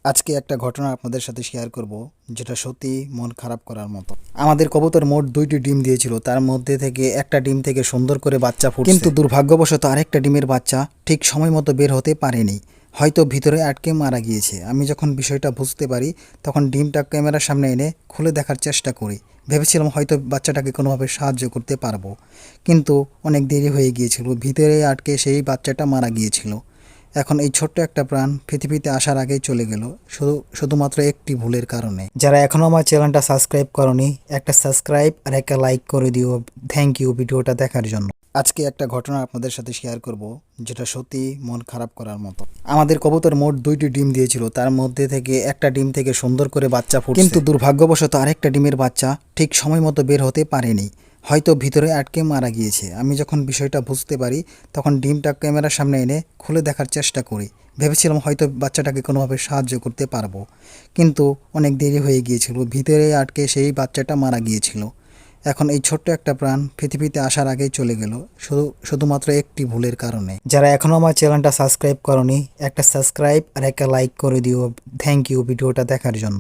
আজকে একটা ঘটনা আপনাদের সাথে শেয়ার করব, যেটা সত্যি মন খারাপ করার মতো। আমাদের কবুতর মোট 2টি ডিম দিয়েছিল, তার মধ্যে থেকে একটা ডিম থেকে সুন্দর করে বাচ্চা ফুটছে, কিন্তু দুর্ভাগ্যবশত আরেকটা ডিমের বাচ্চা ঠিক সময় মতো বের হতে পারেনি, হয়তো ভিতরে আটকে মারা গিয়েছে। আমি যখন বিষয়টা বুঝতে পারি তখন ডিমটা ক্যামেরার সামনে এনে খুলে দেখার চেষ্টা করি। ভেবেছিলাম হয়তো বাচ্চাটাকে কোনোভাবে সাহায্য করতে পারবো, কিন্তু অনেক দেরি হয়ে গিয়েছিল, ভিতরে আটকে সেই বাচ্চাটা মারা গিয়েছিল। এখন এই ছোট্ট একটা প্রাণ পৃথিবীতে আসার আগেই চলে গেল, শুধুমাত্র একটি ভুলের কারণে। যারা এখনও আমার চ্যানেলটা সাবস্ক্রাইব করনি, একটা সাবস্ক্রাইব আর একটা লাইক করে দিও। থ্যাংক ইউ ভিডিওটা দেখার জন্য। আজকে একটা ঘটনা আপনাদের সাথে শেয়ার করব, যেটা সত্যি মন খারাপ করার মতো। আমাদের কবুতর মোট 2টি ডিম দিয়েছিল, তার মধ্যে থেকে একটা ডিম থেকে সুন্দর করে বাচ্চা ফুটছে, কিন্তু দুর্ভাগ্যবশত আরেকটা ডিমের বাচ্চা ঠিক সময় মতো বের হতে পারেনি, হয়তো ভিতরে আটকে মারা গিয়েছে। আমি যখন বিষয়টা বুঝতে পারি তখন ডিমটা ক্যামেরার সামনে এনে খুলে দেখার চেষ্টা করি। ভেবেছিলাম হয়তো বাচ্চাটাকে কোনোভাবে সাহায্য করতে পারবো, কিন্তু অনেক দেরি হয়ে গিয়েছিল, ভিতরে আটকে সেই বাচ্চাটা মারা গিয়েছিল। এখন এই ছোট্ট একটা প্রাণ পৃথিবীতে আসার আগেই চলে গেল, শুধুমাত্র একটি ভুলের কারণে। যারা এখনও আমার চ্যানেলটা সাবস্ক্রাইব করনি, একটা সাবস্ক্রাইব আর একটা লাইক করে দিও। থ্যাংক ইউ ভিডিওটা দেখার জন্য।